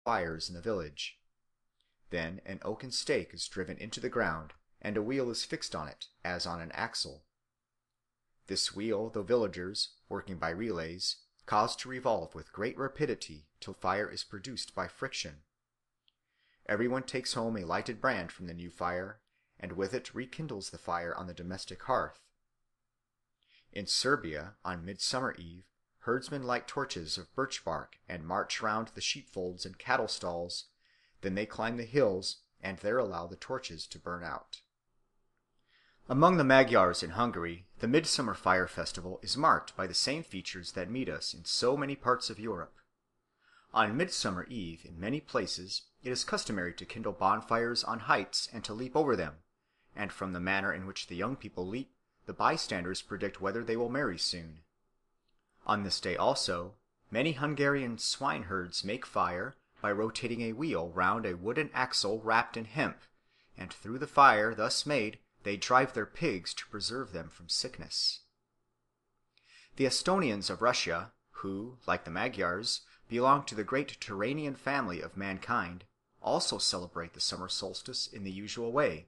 fires in the village. Then an oaken stake is driven into the ground, and a wheel is fixed on it, as on an axle. This wheel the villagers, working by relays, cause to revolve with great rapidity till fire is produced by friction. Everyone takes home a lighted brand from the new fire, and with it rekindles the fire on the domestic hearth. In Serbia, on Midsummer Eve, herdsmen light torches of birch bark and march round the sheepfolds and cattle stalls. Then they climb the hills and there allow the torches to burn out. Among the Magyars in Hungary, the Midsummer Fire Festival is marked by the same features that meet us in so many parts of Europe. On Midsummer Eve, in many places, it is customary to kindle bonfires on heights and to leap over them, and from the manner in which the young people leap, the bystanders predict whether they will marry soon. On this day also, many Hungarian swineherds make fire by rotating a wheel round a wooden axle wrapped in hemp, and through the fire thus made they drive their pigs to preserve them from sickness. The Estonians of Russia, who, like the Magyars, belong to the great Turanian family of mankind, also celebrate the summer solstice in the usual way.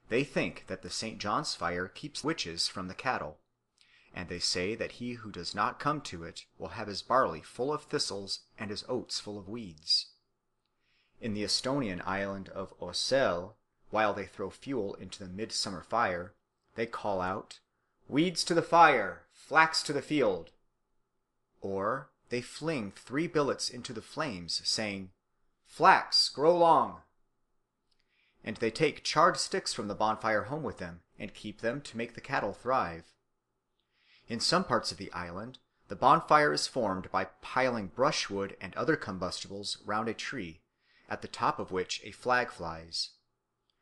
They think that the St. John's fire keeps witches from the cattle, and they say that he who does not come to it will have his barley full of thistles and his oats full of weeds. In the Estonian island of Ossel, while they throw fuel into the midsummer fire, they call out, "Weeds to the fire, flax to the field!" Or they fling 3 billets into the flames, saying, "Flax, grow long!" And they take charred sticks from the bonfire home with them, and keep them to make the cattle thrive. In some parts of the island, the bonfire is formed by piling brushwood and other combustibles round a tree, at the top of which a flag flies.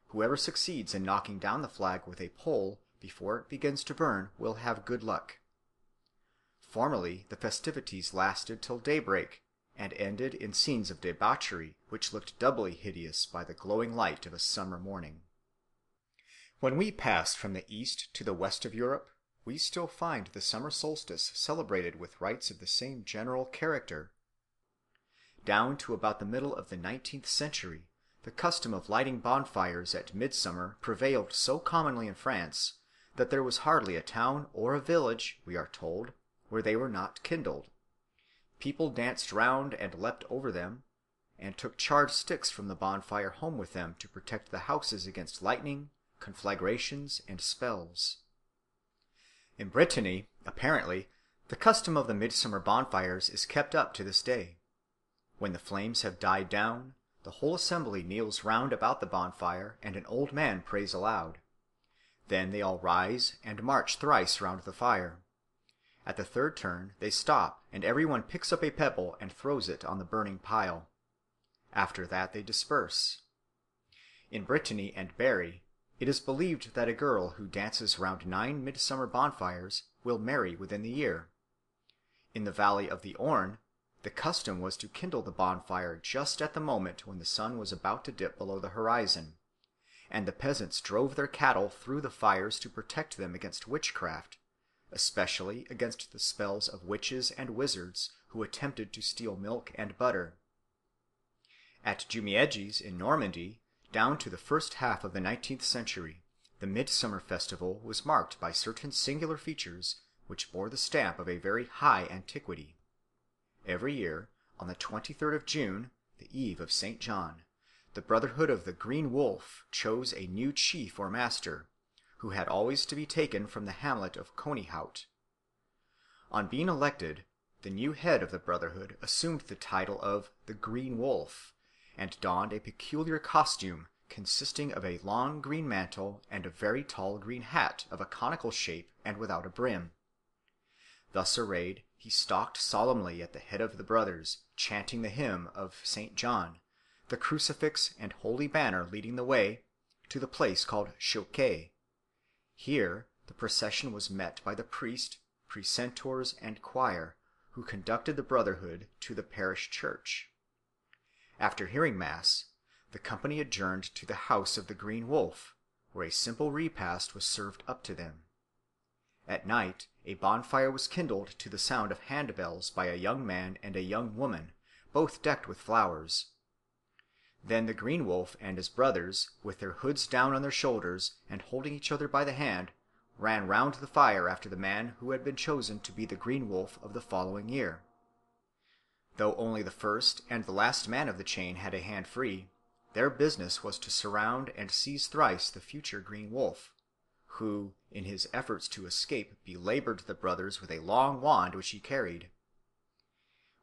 Whoever succeeds in knocking down the flag with a pole before it begins to burn will have good luck. Formerly the festivities lasted till daybreak, and ended in scenes of debauchery which looked doubly hideous by the glowing light of a summer morning. When we pass from the east to the west of Europe, we still find the summer solstice celebrated with rites of the same general character. Down to about the middle of the 19th century, the custom of lighting bonfires at midsummer prevailed so commonly in France that there was hardly a town or a village, we are told, where they were not kindled. People danced round and leapt over them, and took charred sticks from the bonfire home with them to protect the houses against lightning, conflagrations, and spells. In Brittany, apparently, the custom of the midsummer bonfires is kept up to this day. When the flames have died down, the whole assembly kneels round about the bonfire, and an old man prays aloud. Then they all rise and march thrice round the fire. At the third turn they stop, and every one picks up a pebble and throws it on the burning pile. After that they disperse. In Brittany and Berry, it is believed that a girl who dances round 9 midsummer bonfires will marry within the year. In the valley of the Orne, the custom was to kindle the bonfire just at the moment when the sun was about to dip below the horizon, and the peasants drove their cattle through the fires to protect them against witchcraft, especially against the spells of witches and wizards who attempted to steal milk and butter. At Jumièges in Normandy, down to the first half of the 19th century, the midsummer festival was marked by certain singular features which bore the stamp of a very high antiquity. Every year, on the 23rd of June, the eve of St. John, the Brotherhood of the Green Wolf chose a new chief or master, who had always to be taken from the hamlet of Conihout. On being elected, the new head of the Brotherhood assumed the title of the Green Wolf, and donned a peculiar costume consisting of a long green mantle and a very tall green hat of a conical shape and without a brim. Thus arrayed, he stalked solemnly at the head of the brothers, chanting the hymn of St. John, the crucifix and holy banner leading the way, to the place called Chouquet. Here the procession was met by the priest, precentors, and choir, who conducted the brotherhood to the parish church. After hearing mass, the company adjourned to the house of the Green Wolf, where a simple repast was served up to them. At night a bonfire was kindled to the sound of handbells by a young man and a young woman, both decked with flowers. Then the Green Wolf and his brothers, with their hoods down on their shoulders and holding each other by the hand, ran round the fire after the man who had been chosen to be the Green Wolf of the following year. Though only the first and the last man of the chain had a hand free, their business was to surround and seize thrice the future Green Wolf, who, in his efforts to escape, belaboured the brothers with a long wand which he carried.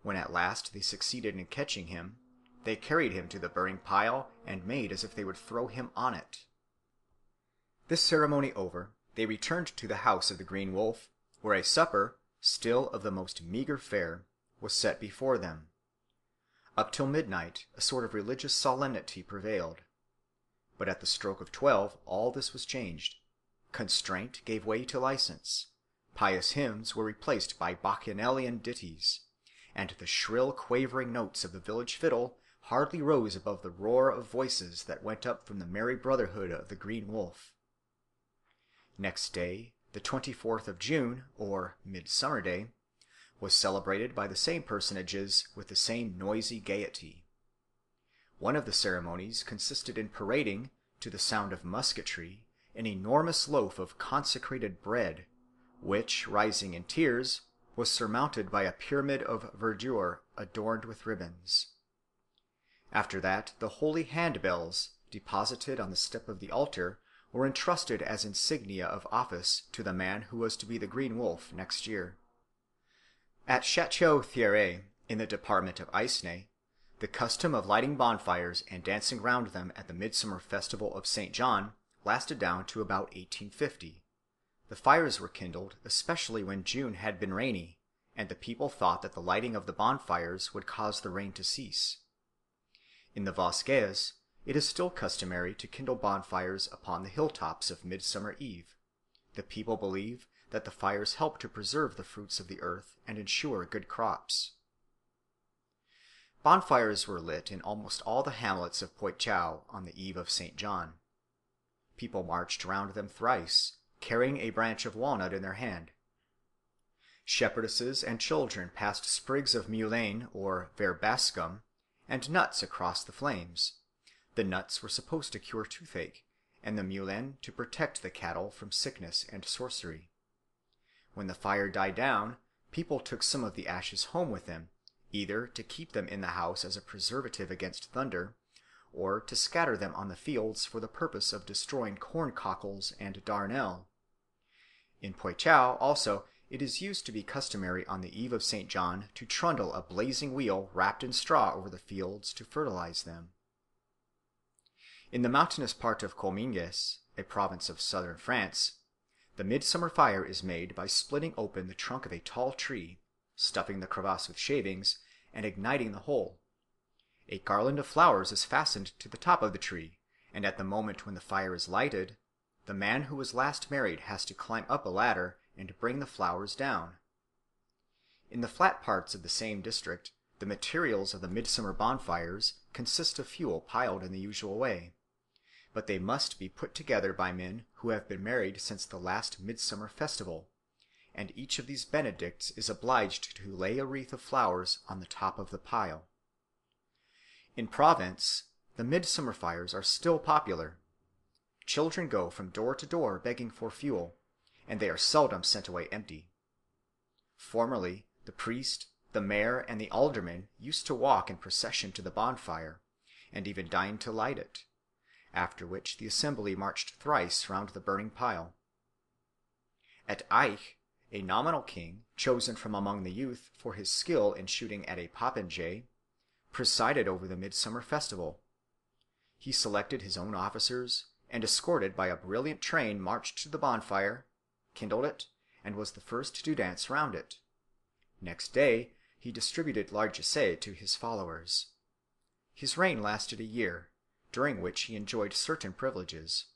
When at last they succeeded in catching him, they carried him to the burning pile and made as if they would throw him on it. This ceremony over, they returned to the house of the Green Wolf, where a supper, still of the most meagre fare, was set before them. Up till midnight a sort of religious solemnity prevailed. But at the stroke of 12 all this was changed. Constraint gave way to license. Pious hymns were replaced by bacchanalian ditties, and the shrill quavering notes of the village fiddle hardly rose above the roar of voices that went up from the merry brotherhood of the Green Wolf. Next day, the 24th of June, or Midsummer Day, was celebrated by the same personages with the same noisy gaiety. One of the ceremonies consisted in parading, to the sound of musketry, an enormous loaf of consecrated bread, which, rising in tiers, was surmounted by a pyramid of verdure adorned with ribbons. After that, the holy handbells, deposited on the step of the altar, were entrusted as insignia of office to the man who was to be the Green Wolf next year. At Château-Thierry, in the department of Aisne, the custom of lighting bonfires and dancing round them at the midsummer festival of St. John lasted down to about 1850. The fires were kindled especially when June had been rainy, and the people thought that the lighting of the bonfires would cause the rain to cease. In the Vosges it is still customary to kindle bonfires upon the hilltops of Midsummer Eve. The people believe that the fires help to preserve the fruits of the earth and ensure good crops. Bonfires were lit in almost all the hamlets of Poitou on the eve of St. John. People marched round them thrice, carrying a branch of walnut in their hand. Shepherdesses and children passed sprigs of mullein or verbascum and nuts across the flames. The nuts were supposed to cure toothache, and the mullein to protect the cattle from sickness and sorcery. When the fire died down, people took some of the ashes home with them, either to keep them in the house as a preservative against thunder, or to scatter them on the fields for the purpose of destroying corn cockles and darnel. In Poitou, also, it is used to be customary on the eve of St. John to trundle a blazing wheel wrapped in straw over the fields to fertilize them. In the mountainous part of Comminges, a province of southern France, the midsummer fire is made by splitting open the trunk of a tall tree, stuffing the crevice with shavings, and igniting the whole. A garland of flowers is fastened to the top of the tree, and at the moment when the fire is lighted, the man who was last married has to climb up a ladder and bring the flowers down. In the flat parts of the same district, the materials of the midsummer bonfires consist of fuel piled in the usual way, but they must be put together by men who have been married since the last midsummer festival, and each of these benedicts is obliged to lay a wreath of flowers on the top of the pile. In Provence, the midsummer fires are still popular. Children go from door to door begging for fuel, and they are seldom sent away empty. Formerly, the priest, the mayor, and the alderman used to walk in procession to the bonfire, and even deign to light it, after which the assembly marched thrice round the burning pile. At Aich, a nominal king, chosen from among the youth for his skill in shooting at a popinjay, presided over the midsummer festival. He selected his own officers, and escorted by a brilliant train marched to the bonfire, kindled it, and was the first to dance round it. Next day he distributed largesse to his followers. His reign lasted a year, during which he enjoyed certain privileges.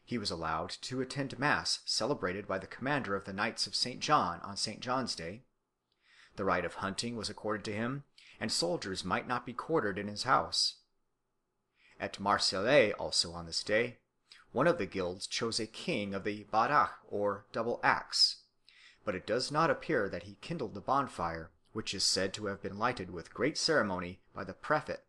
He was allowed to attend Mass celebrated by the commander of the Knights of St. John on St. John's Day. The right of hunting was accorded to him, and soldiers might not be quartered in his house. At Marseilles also on this day, one of the guilds chose a king of the barach or double axe, but it does not appear that he kindled the bonfire which is said to have been lighted with great ceremony by the prefect